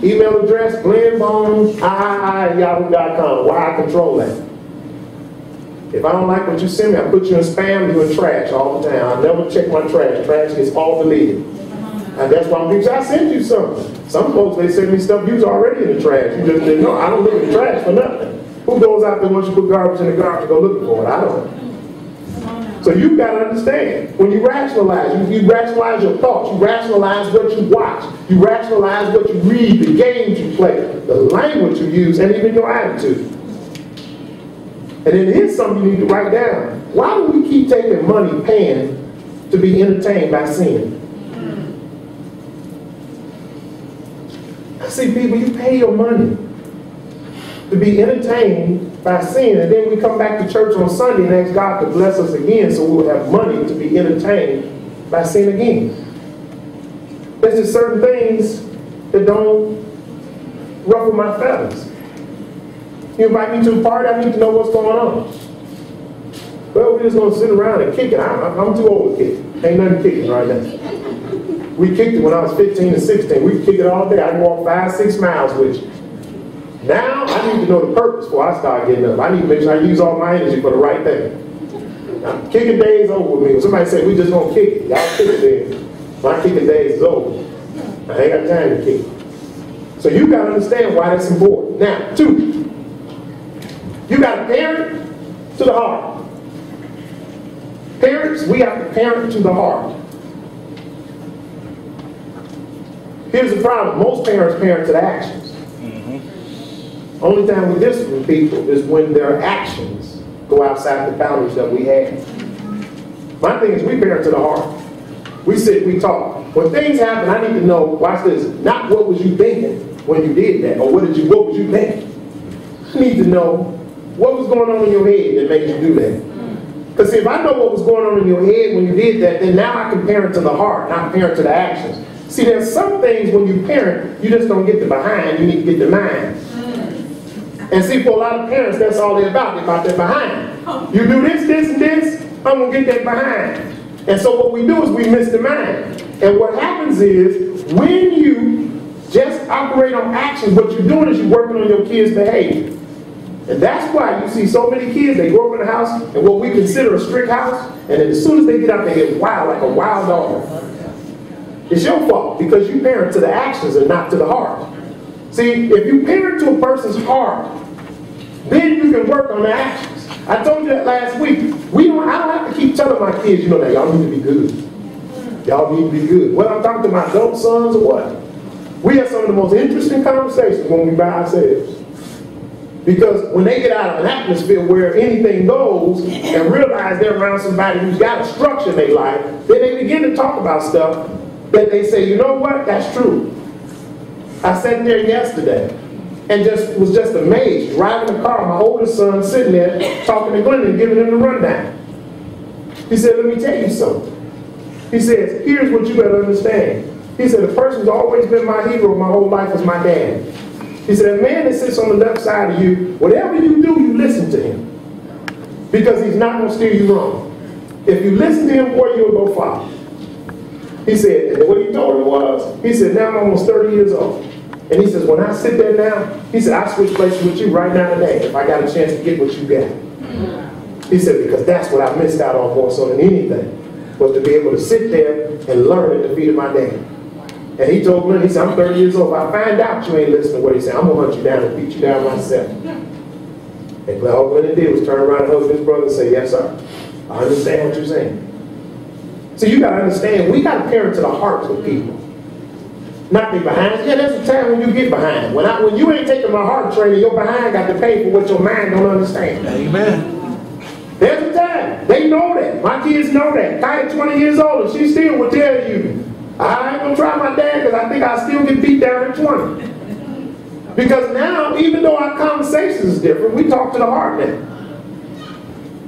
Email address, glennbones@yahoo.com. Why I control that. If I don't like what you send me, I put you in spam, you in trash all the time. I never check my trash. Trash gets all deleted. And that's why people say, I sent you something. Some folks, they send me stuff you was already in the trash. You just didn't know. I don't look in the trash for nothing. Who goes out there once you put garbage in the garbage to go looking for it? I don't. So you've got to understand, when you rationalize, you rationalize your thoughts, you rationalize what you watch, you rationalize what you read, the games you play, the language you use, and even your attitude. And then here's something you need to write down. Why do we keep taking money paying to be entertained by sin? I see people, you pay your money to be entertained by sin, and then we come back to church on Sunday and ask God to bless us again so we'll have money to be entertained by sin again. There's just certain things that don't ruffle my feathers. You invite me to a party, I need to know what's going on. Well, we're just going to sit around and kick it. I'm too old to kick it. Ain't nothing kicking right now. We kicked it when I was 15 and 16. We kick it all day. I can walk 5-6 miles with you. Now, I need to know the purpose before I start getting up. I need to make sure I use all my energy for the right thing. Now, kicking days over with me. When somebody say, we just going to kick it. Y'all kick it then. My kicking days is over. I ain't got time to kick it. So you got to understand why that's important. Now, 2, you got to parent to the heart. Parents, we have to parent to the heart. Here's the problem. Most parents parent to the actions. Only time we discipline people is when their actions go outside the boundaries that we have. My thing is we parent to the heart. We sit, we talk. When things happen, I need to know, watch this, not what was you thinking when you did that, or what was you thinking. I need to know what was going on in your head that made you do that. Because if I know what was going on in your head when you did that, then now I can parent to the heart, not parent to the actions. See, there's some things when you parent, you just don't get the behind, you need to get the mind. And see, for a lot of parents, that's all they're about. They're about their behind. You do this, this, and this, I'm going to get that behind. And so what we do is we miss the mind. And what happens is, when you just operate on actions, what you're doing is you're working on your kids' behavior. And that's why you see so many kids, they grow up in a house, and what we consider a strict house, and then as soon as they get out, they get wild, like a wild dog. It's your fault, because you parent to the actions and not to the heart. See, if you parent to a person's heart, then you can work on the actions. I told you that last week. I don't have to keep telling my kids, you know, that y'all need to be good. Y'all need to be good. Whether I'm talking to my adult sons or what. We have some of the most interesting conversations when we by ourselves. Because when they get out of an atmosphere where anything goes and realize they're around somebody who's got a structure in their life, then they begin to talk about stuff that they say, you know what, that's true. I sat there yesterday and was just amazed, driving the car, my oldest son sitting there talking to Glendon, giving him the rundown. He said, let me tell you something. He says, here's what you better understand. He said, the person who's always been my hero my whole life is my dad. He said, a man that sits on the left side of you, whatever you do, you listen to him. Because he's not going to steer you wrong. If you listen to him, boy, you'll go far. He said, and what he told me was, he said, now I'm almost 30 years old. And he says, when I sit there now, he said, I switch places with you right now today if I got a chance to get what you got. He said, because that's what I missed out on more so than anything, was to be able to sit there and learn at the feet of my dad. And he told me, he said, I'm 30 years old. If I find out you ain't listening to what he said, I'm going to hunt you down and beat you down myself. And all Glendon did was turn around and hug his brother and say, yes, sir. I understand what you're saying. So you got to understand, we got to parent to the hearts of people. Not be behind. Yeah, there's a time when you get behind. When you ain't taking my heart training, your behind got to pay for what your mind don't understand. Amen. There's a time. They know that. My kids know that. Kaya 20 years old, and she still will tell you, I ain't going to try my dad because I think I'll still get beat down at 20. Because now, even though our conversation is different, we talk to the heart now.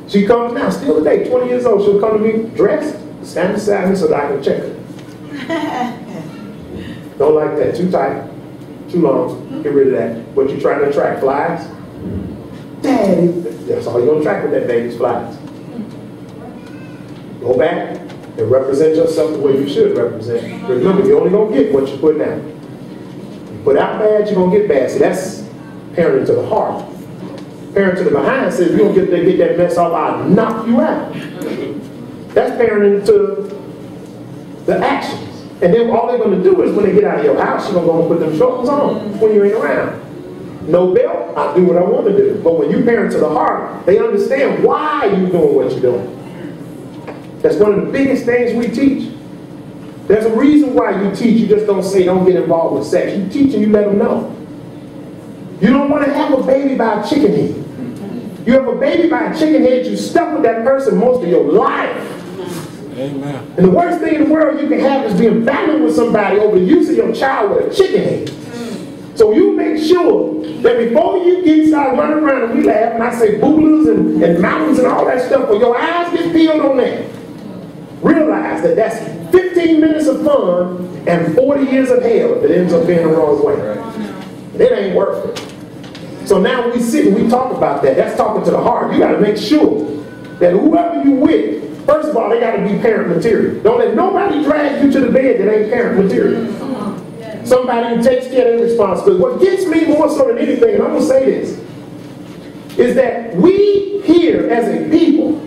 She comes now, still today, 20 years old. She'll come to me dressed, stand beside me so that I can check her. Don't like that. Too tight. Too long. Get rid of that. What you trying to attract? Flies? Daddy. That's all you're going to attract with that baby's flies. Go back and represent yourself the way you should represent. Remember, you're only going to get what you put out. You put out bad, you're going to get bad. See, that's parenting to the heart. Parenting to the behind says, you don't get there, get that mess off, I'll knock you out. That's parenting to the actions. And then all they're going to do is when they get out of your house, you're going to go and put them shorts on when you ain't around. No belt, I do what I want to do. But when you parent to the heart, they understand why you're doing what you're doing. That's one of the biggest things we teach. There's a reason why you teach. You just don't say, don't get involved with sex. You teach and you let them know. You don't want to have a baby by a chicken head. You have a baby by a chicken head, you stuck with that person most of your life. Amen. And the worst thing in the world you can have is being battling with somebody over the use of your child with a chicken head. So you make sure that before you get started running around, and we laugh, and I say booblers and mountains and all that stuff, when your eyes get peeled on that, realize that that's 15 minutes of fun and 40 years of hell if it ends up being the wrong way. It ain't worth it. So now we sit and we talk about that. That's talking to the heart. You got to make sure that whoever you with, first of all, they got to be parent material. Don't let nobody drag you to the bed that ain't parent material. Somebody who takes care of their responsibility. What gets me more so than anything, and I'm going to say this, is that we here as a people,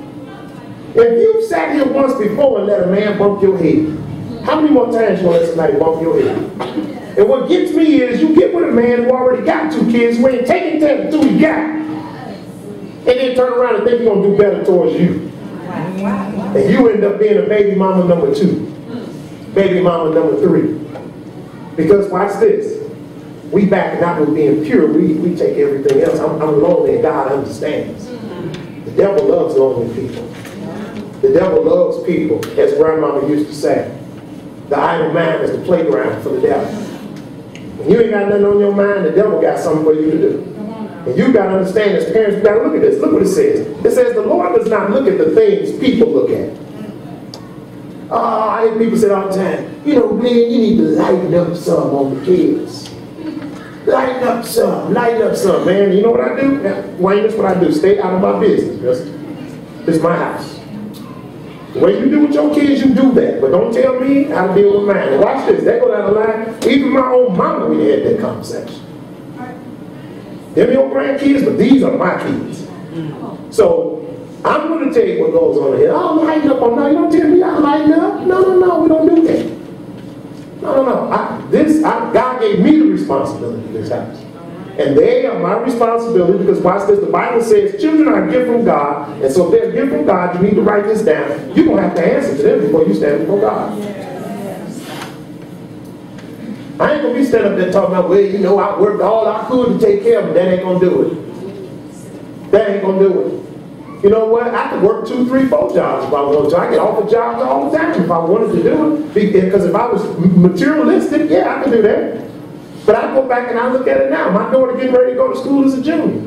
if you've sat here once before and let a man bump your head, how many more times you want to let somebody bump your head? And what gets me is you get with a man who already got 2 kids, who ain't taking care of the 2 he got, and then turn around and think he's going to do better towards you. And you end up being a baby mama number 2, baby mama number 3. Because watch this. We back not with being pure. We take everything else. I'm lonely and God understands. The devil loves lonely people. The devil loves people, as grandmama used to say. The idle mind is the playground for the devil. When you ain't got nothing on your mind, the devil got something for you to do. And you got to understand, as parents, you got to look at this. Look what it says. It says the Lord does not look at the things people look at. I hear people say all the time, you know, man, you need to lighten up some on the kids. Lighten up some, man. You know what I do? Wayne, that's what I do. Stay out of my business. This is my house. The way you do with your kids, you do that. But don't tell me how to deal with mine. And watch this. That go down the line. Even my own mama, we had that conversation. They're your grandkids, but these are my kids. So I'm going to tell you what goes on here. I'll lighten up on that. You don't tell me I'll lighten up. No, we don't do that. No. God gave me the responsibility of this house. And they are my responsibility because watch this, the Bible says children are a gift from God. And so if they're a gift from God, you need to write this down. You're going to have to answer to them before you stand before God. I ain't going to be standing up there talking about, well, you know, I worked all I could to take care of them. That ain't going to do it. That ain't going to do it. You know what? I could work 2, 3, 4 jobs if I wanted to. I get offered jobs all the time if I wanted to do it. Because if I was materialistic, yeah, I could do that. But I go back and I look at it now. My daughter getting ready to go to school as a junior.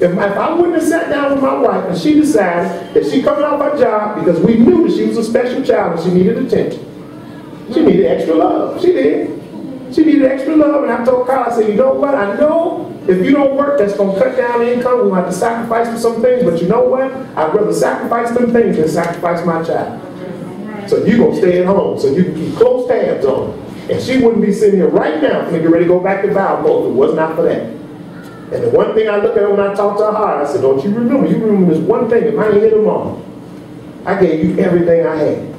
If I wouldn't have sat down with my wife and she decided that she coming off her job because we knew that she was a special child and she needed attention. She needed extra love. She did. She needed extra love, and I told Carl, I said, you know what? I know if you don't work, that's going to cut down the income. We're going to have to sacrifice for some things, but you know what? I'd rather sacrifice them things than sacrifice my child. So you're going to stay at home so you can keep close tabs on her. And she wouldn't be sitting here right now when get ready to go back to Valpo if it was not for that. And the one thing I look at her when I talk to her hard, I said, don't you remember this one thing, if I ain't hit them all, I gave you everything I had.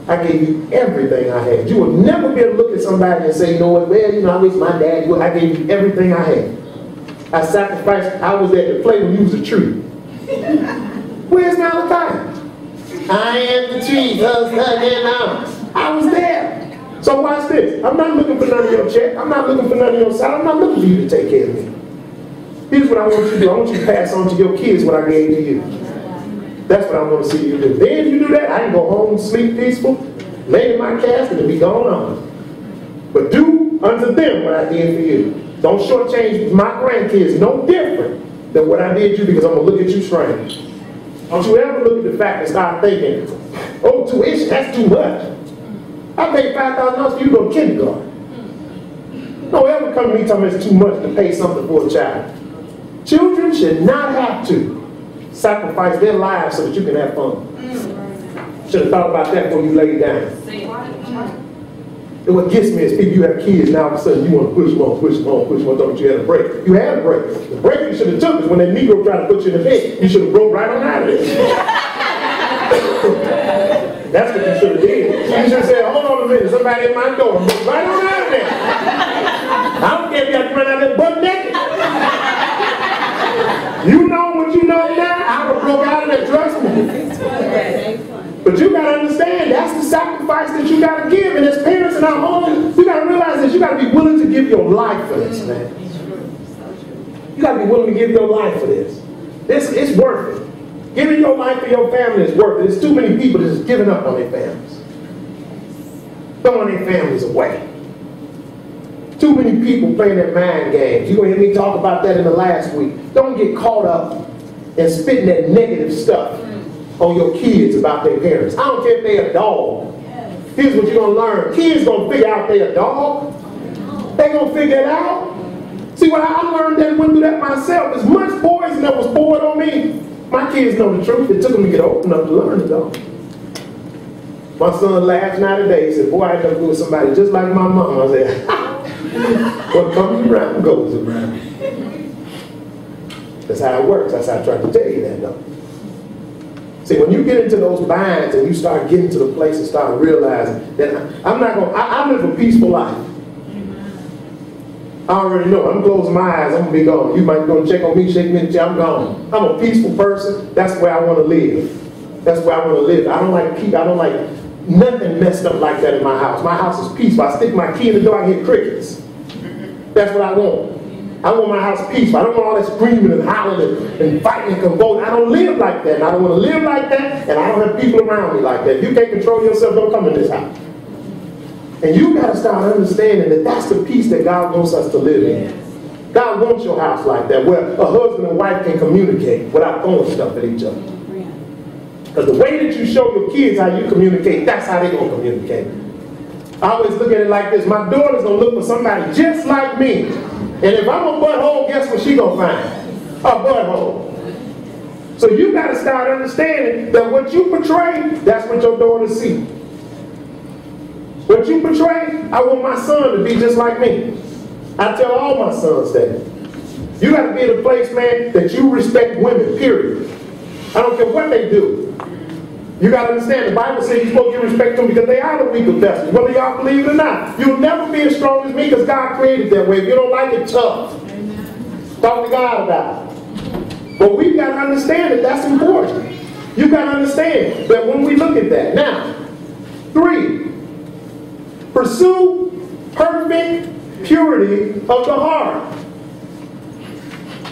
I gave you everything I had. You will never be able to look at somebody and say, you know what, well, you know, I wish my dad would. I gave you everything I had. I sacrificed. I was at the play when you was a tree. Where's Malachi? I am the tree, I was there. So watch this. I'm not looking for none of your check. I'm not looking for none of your salary. I'm not looking for you to take care of me. Here's what I want you to do. I want you to pass on to your kids what I gave to you. That's what I want to see you do. Then if you do that, I can go home, sleep peaceful, lay in my casket and be gone on. But do unto them what I did for you. Don't shortchange my grandkids no different than what I did you because I'm going to look at you strange. Don't you ever look at the fact and start thinking, oh, tuition, that's too much. I paid $5,000 for you to go to kindergarten. Don't ever come to me telling me it's too much to pay something for a child. Children should not have to sacrifice their lives so that you can have fun. Should have thought about that before you lay it down. And what gets me is people, you have kids, now all of a sudden you want to push them on, don't you had a break. You had a break. The break you should have took is when that Negro tried to put you in the bed. You should have broke right on out of it. That's what you should have did. You should have said, hold on a minute, somebody in my door. Broke right on out of there. I don't care if you have to run out there butt naked. You know what you know now, I would have broke out of there, trust me. But you got to understand, that's the sacrifice that you got to give. And as parents in our home, you got to realize that you got to be willing to give your life for this, man. You got to be willing to give your life for this. It's worth it. Giving your life for your family is worth it. There's too many people that's giving up on their families. Throwing their families away. Too many people playing their mind games. You're going to hear me talk about that in the last week. Don't get caught up in spitting that negative stuff on your kids about their parents. I don't care if they're a dog. Here's what you're going to learn. Kids going to figure out they're a dog. They're going to figure it out. See, what I learned that went through that myself. As much poison that was poured on me, my kids know the truth. It took them to get old enough to learn it, though. My son laughed night and day. He said, boy, I end up with somebody just like my mom. I said, what comes around goes around. That's how it works. That's how I tried to tell you that, though. See, when you get into those binds and you start getting to the place and start realizing that I live a peaceful life. I already know. I'm closing my eyes. I'm going to be gone. You might go and check on me, shake me, and I'm gone. I'm a peaceful person. That's where I want to live. That's where I want to live. I don't like nothing messed up like that in my house. My house is peaceful. I stick my key in the door, I hear crickets. That's what I want. I want my house peaceful. I don't want all that screaming and hollering and fighting and convulsing. I don't live like that. And I don't want to live like that, and I don't have people around me like that. If you can't control yourself, don't come in this house. And you got to start understanding that that's the peace that God wants us to live in. God wants your house like that, where a husband and wife can communicate without throwing stuff at each other. Because the way that you show your kids how you communicate, that's how they're going to communicate. I always look at it like this. My daughter's going to look for somebody just like me. And if I'm a butthole, guess what she going to find? A butthole. So you got to start understanding that what you portray, that's what your daughters see. What you portray, I want my son to be just like me. I tell all my sons that. You got to be at a place, man, that you respect women, period. I don't care what they do. You got to understand, the Bible says you're supposed to give respect to them because they are the weaker vessels, whether y'all believe it or not. You'll never be as strong as me because God created that way. If you don't like it, tough. Talk to God about it. But we've got to understand that that's important. You've got to understand that when we look at that. Now, 3, pursue perfect purity of the heart.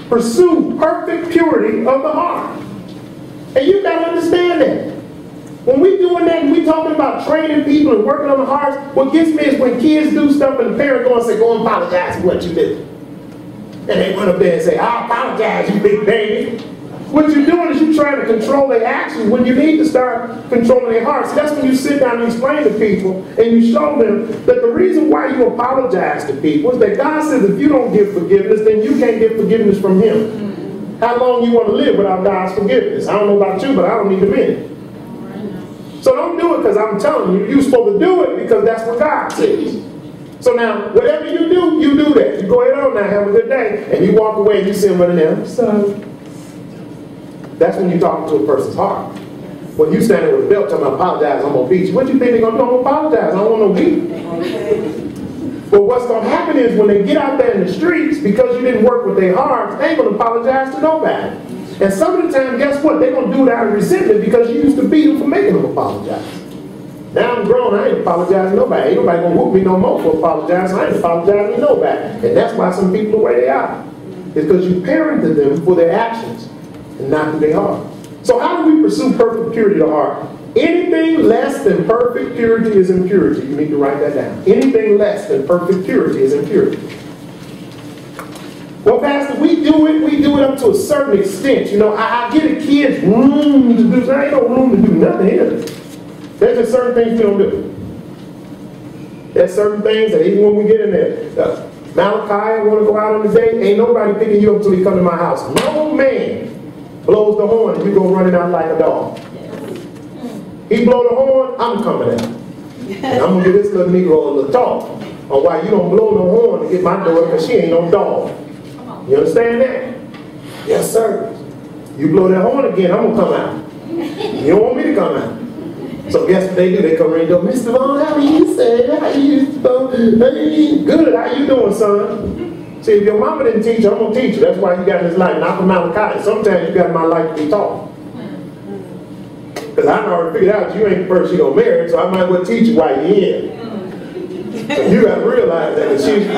Pursue perfect purity of the heart. And you got to understand that. When we doing that and we talking about training people and working on the hearts, what gets me is when kids do stuff and the parent go and say, go and apologize for what you did. And they run up there and say, I apologize, you big baby. What you're doing is you're trying to control their actions when you need to start controlling their hearts. That's when you sit down and explain to people and you show them that the reason why you apologize to people is that God says if you don't give forgiveness, then you can't get forgiveness from Him. How long you want to live without God's forgiveness? I don't know about you, but I don't need a minute. So don't do it because I'm telling you, you're supposed to do it because that's what God says. So now, whatever you do that. You go ahead on now, have a good day, and you walk away and you see them running there. So that's when you're talking to a person's heart. When you standing with a belt talking about apologize, I'm going to beat you. What do you think they're going to do? I'm going to apologize. I don't want no beat. But what's going to happen is when they get out there in the streets, because you didn't work with their hearts, they ain't going to apologize to nobody. And some of the time, guess what? They're going to do it out of resentment because you used to beat them for making them apologize. Now I'm grown, I ain't apologizing to nobody. Ain't nobody going to whoop me no more for apologizing. I ain't apologizing to nobody. And that's why some people the way they are. It's because you parented them for their actions and not for their heart. So how do we pursue perfect purity of the heart? Anything less than perfect purity is impurity. You need to write that down. Anything less than perfect purity is impurity. Well, Pastor, we do it up to a certain extent. You know, I get a kid's room to do, there ain't no room to do nothing here. There's just certain things we don't do. There's certain things that even when we get in there, Malachi want to go out on the date, ain't nobody picking you up until he come to my house. No man blows the horn and you go running out like a dog. He blow the horn, I'm coming out. And I'm going to give this little Negro a little talk on why you don't blow no horn to get my daughter because she ain't no dog. You understand that? Yes, sir. You blow that horn again, I'm going to come out. You don't want me to come out. So guess what they do? They come around and go, Mr. Vaughn, how are you, sir? How you doing? Good. How you doing, son? See, if your mama didn't teach you, I'm going to teach you. That's why you got this life, not from Malachi. Sometimes you got my life to be taught. Because I already figured out you ain't the person you're going to marry, so I might as well teach you why you're in. So you got to realize that.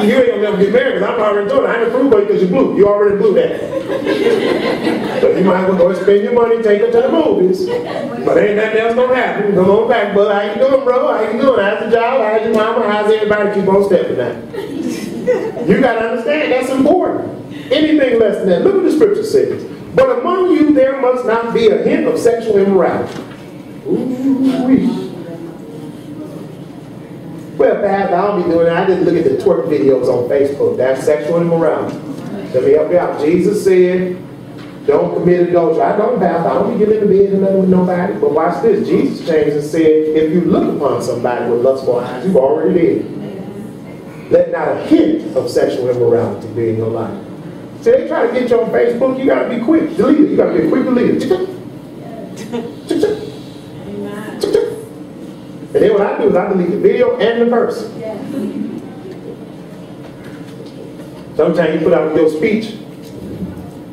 You ain't going to never get married because I'm already doing it. I ain't approved by you because you blew. You already blew that. So you might as well go spend your money, take her to the movies. But ain't nothing else going to happen. Come on back, bud. How you doing, bro? How you doing? How's the job? How's your mama? How's everybody? Keep on stepping now. You got to understand that's important. Anything less than that. Look what the scripture says. But among you there must not be a hint of sexual immorality. Ooh-wee. Well, Pastor, I don't be doing that. I just look at the twerk videos on Facebook. That's sexual immorality. Let me help you out. Jesus said, don't commit adultery. I don't, Pastor. I don't be getting in the bed and nothing with nobody. But watch this. Jesus changed and said, if you look upon somebody with lustful eyes, you've already did. Let not a hint of sexual immorality be in your life. See, they try to get you on Facebook. You got to be quick. Delete it. You got to be a quick deleter. And then what I do is I delete the video and the person. Sometimes you put out your speech.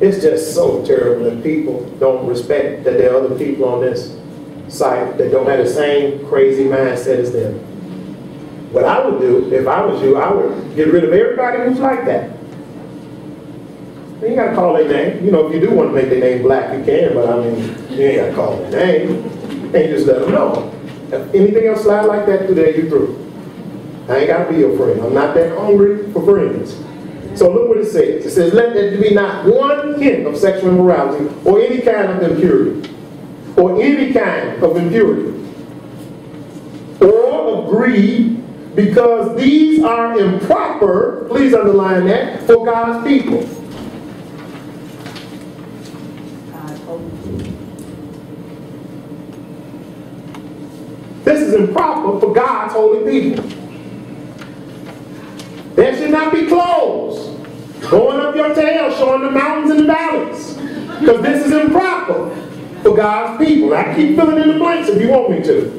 It's just so terrible that people don't respect that there are other people on this sight that don't have the same crazy mindset as them. What I would do, if I was you, I would get rid of everybody who's like that. You ain't got to call their name. You know, if you do want to make their name black, you can, but I mean, you ain't got to call their name. And just let them know. If anything else slide like that today, you through. I ain't got to be your friend. I'm not that hungry for friends. So look what it says. It says, let there be not one hint of sexual immorality or any kind of impurity. Or any kind of impurity. Or of greed, because these are improper, please underline that, for God's people. This is improper for God's holy people. There should not be clothes going up your tail, showing the mountains and the valleys. Because this is improper for God's people. I keep filling in the blanks if you want me to.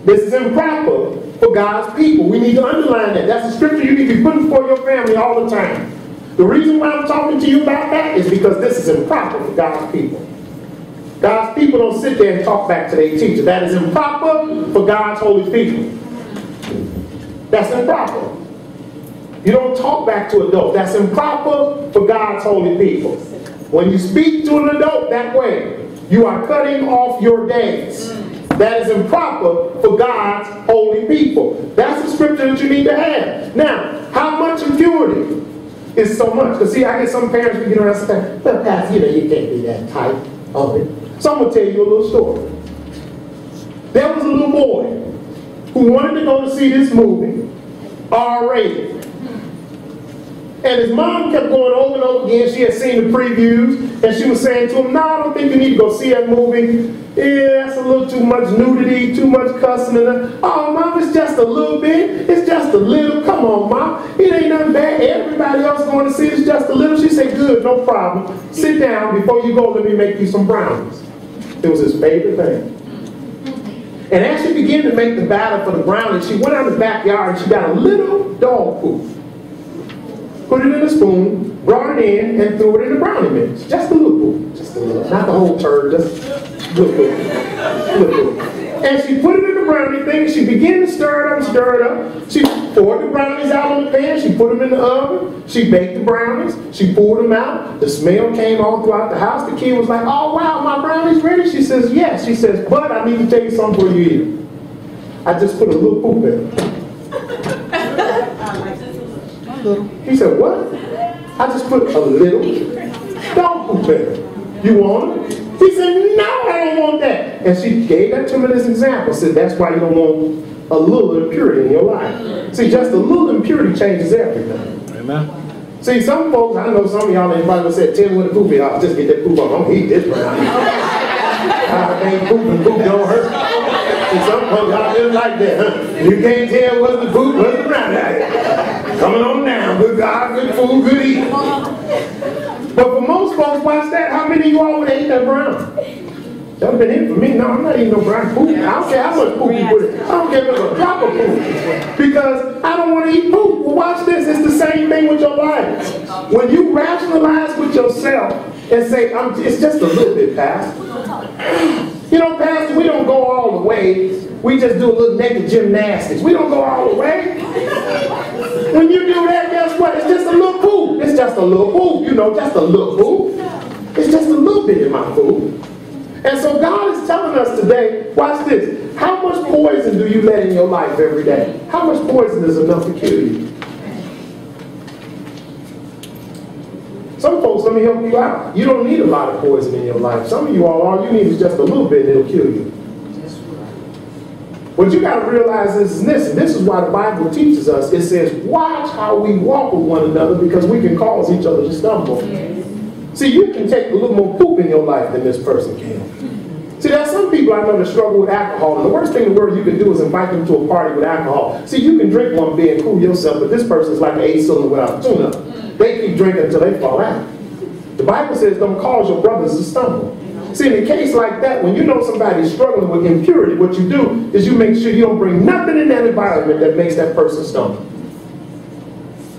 This is improper for God's people. We need to underline that. That's a scripture you need to be putting before your family all the time. The reason why I'm talking to you about that is because this is improper for God's people. God's people don't sit there and talk back to their teacher. That is improper for God's holy people. That's improper. You don't talk back to adults. That's improper for God's holy people. When you speak to an adult that way, you are cutting off your days. That is improper for God's holy people. That's the scripture that you need to have. Now, how much impurity is so much? Because see, I get some parents who get around and say, well, Pastor, you can't be that tight of it. So I'm going to tell you a little story. There was a little boy who wanted to go to see this movie, R-rated. And his mom kept going over and over again. She had seen the previews, and she was saying to him, no, I don't think you need to go see that movie. Yeah, that's a little too much nudity, too much cussing. And oh, Mom, it's just a little bit. It's just a little. Come on, Mom. It ain't nothing bad. Everybody else going to see it's just a little. She said, good, no problem. Sit down. Before you go, let me make you some brownies. It was his favorite thing. And as she began to make the batter for the brownies, she went out in the backyard and she got a little dog poop. Put it in a spoon, brought it in, and threw it in the brownie mix. Just a little poop. Just a little. Not the whole turd, just a little poop. Little poop. And she put it in the brownie thing, and she began to stir it up and stir it up. She poured the brownies out on the pan, she put them in the oven, she baked the brownies, she poured them out. The smell came all throughout the house. The kid was like, oh wow, my brownies ready? She says, yes. She says, but I need to tell you something before you eat it. I just put a little poop in it. He said, what? I just put a little dog poop in it. You want it? He said, no, I don't want that. And she gave that to him as an example. Said, that's why you don't want a little impurity in your life. See, just a little impurity changes everything. Amen. See, some folks, I know some of y'all ain't probably said, tell me what the poop is. I'll just get that poop on. I'm going to eat this brownie. I think poop and poop don't hurt. See, some folks, y'all just like that, huh? You can't tell what's the poop, what's the brownie. Coming on down. Good God, good food, good eating. But for most folks, watch that. How many of you all would ate that brown? That would have been it for me. No, I'm not eating no brown poop. I don't care how much poop you put in. I don't care if it's a drop of poop. Because I don't want to eat poop. Well, watch this. It's the same thing with your life. When you rationalize with yourself and say, it's just a little bit, Pastor. You know, Pastor, we don't go all the way. We just do a little naked gymnastics. We don't go all the way. When you do that, guess what? It's just a little poop. It's just a little poop. You know, just a little poop. It's just a little bit in my food. And so God is telling us today, watch this. How much poison do you let in your life every day? How much poison is enough to kill you? Some folks, let me help you out. You don't need a lot of poison in your life. Some of you all you need is just a little bit and it'll kill you. What you got to realize is this, and this is why the Bible teaches us. It says, watch how we walk with one another because we can cause each other to stumble. See, you can take a little more poop in your life than this person can. See, there's some people I know that struggle with alcohol, and the worst thing in the world you can do is invite them to a party with alcohol. See, you can drink one beer and cool yourself, but this person's like an 8-cylinder without a tune-up. They keep drinking until they fall out. The Bible says don't cause your brothers to stumble. See, in a case like that, when you know somebody's struggling with impurity, what you do is you make sure you don't bring nothing in that environment that makes that person stumble.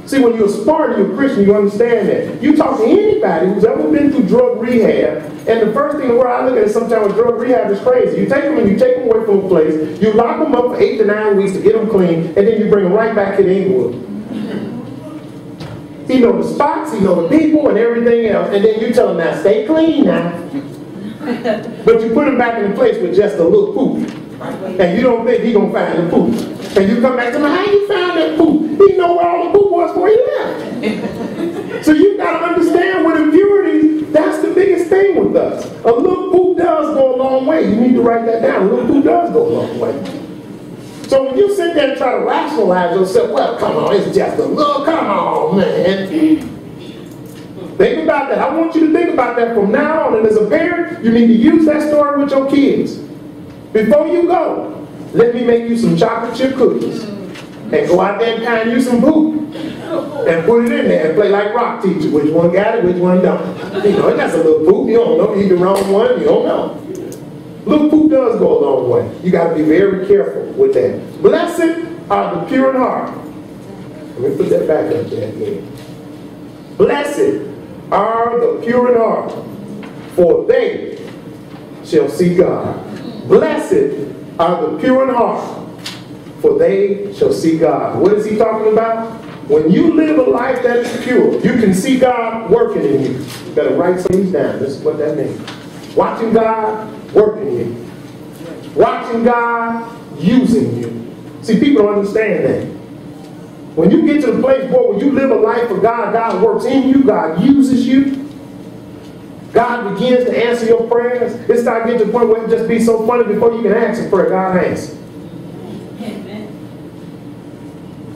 See, when you're smart, you're a Christian, you understand that. You talk to anybody who's ever been through drug rehab, and the first thing in the world I look at is sometimes with drug rehab is crazy. You take them and you take them away from a place, you lock them up for 8 to 9 weeks to get them clean, and then you bring them right back to the Inglewood. He know the spots, he know the people and everything else, and then you tell him, now stay clean now. But you put him back in the place with just a little poop. And you don't think he's going to find the poop. And you come back to him, how you found that poop? He know where all the poop was before he left. So you got to understand with impurity, that's the biggest thing with us. A little poop does go a long way. You need to write that down. A little poop does go a long way. So when you sit there and try to rationalize yourself, well, come on, it's just a little, come on, man. Think about that. I want you to think about that from now on. And as a parent, you need to use that story with your kids. Before you go, let me make you some chocolate chip cookies. And go out there and find you some poop. And put it in there and play like rock teacher. Which one got it, which one don't. You know, it's just a little poop. You don't know. You eat the wrong one, you don't know. Little poop does go a long way. You got to be very careful with that. Blessed are the pure in heart. Let me put that back up there again. Blessed are the pure in heart, for they shall see God. Blessed are the pure in heart, for they shall see God. What is he talking about? When you live a life that is pure, you can see God working in you. You better write some of these down. This is what that means. Watching God working in you. Watching God using you. See, people don't understand that. When you get to the place, boy, when you live a life for God, God works in you, God uses you. God begins to answer your prayers. It starts getting to the point where it just be so funny before you can ask a prayer, God answers.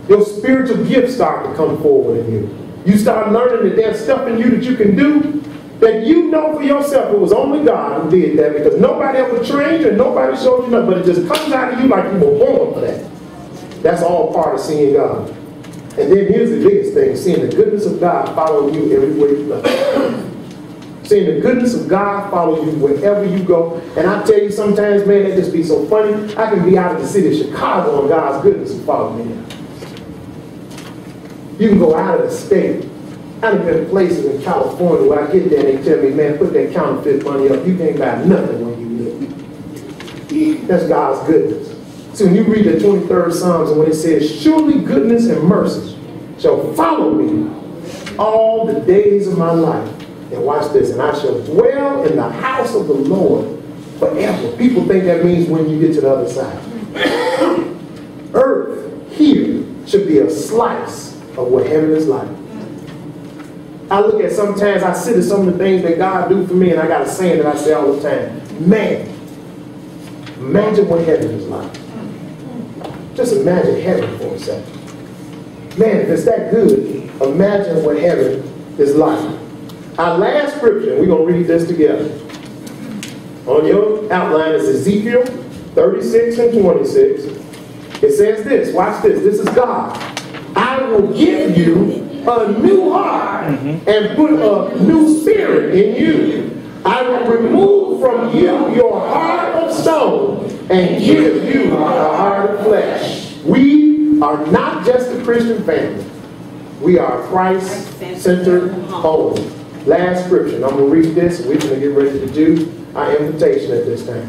Your spiritual gifts start to come forward in you. You start learning that there's stuff in you that you can do that you know for yourself it was only God who did that, because nobody ever trained you and nobody showed you nothing, but it just comes out of you like you were born for that. That's all part of seeing God. And then here's the biggest thing, seeing the goodness of God follow you everywhere you go. Seeing the goodness of God follow you wherever you go. And I tell you sometimes, man, it just be so funny. I can be out of the city of Chicago and God's goodness will follow me now. You can go out of the state. I've been places in California where I get there and they tell me, man, put that counterfeit money up. You can't buy nothing when you live. That's God's goodness. So when you read the 23rd Psalms and when it says, surely goodness and mercy shall follow me all the days of my life. And watch this, and I shall dwell in the house of the Lord forever. People think that means when you get to the other side. Earth here should be a slice of what heaven is like. I look at sometimes, I sit at some of the things that God do for me, and I got a saying that I say all the time. Man, imagine what heaven is like. Just imagine heaven for a second. Man, if it's that good, imagine what heaven is like. Our last scripture, we're going to read this together. On your outline is Ezekiel 36 and 26. It says this, watch this, this is God. I will give you a new heart and put a new spirit in you. I will remove from you your heart of stone and give you a heart of flesh. We are not just a Christian family. We are a Christ-centered home. Last scripture. I'm going to read this. We're going to get ready to do our invitation at this time.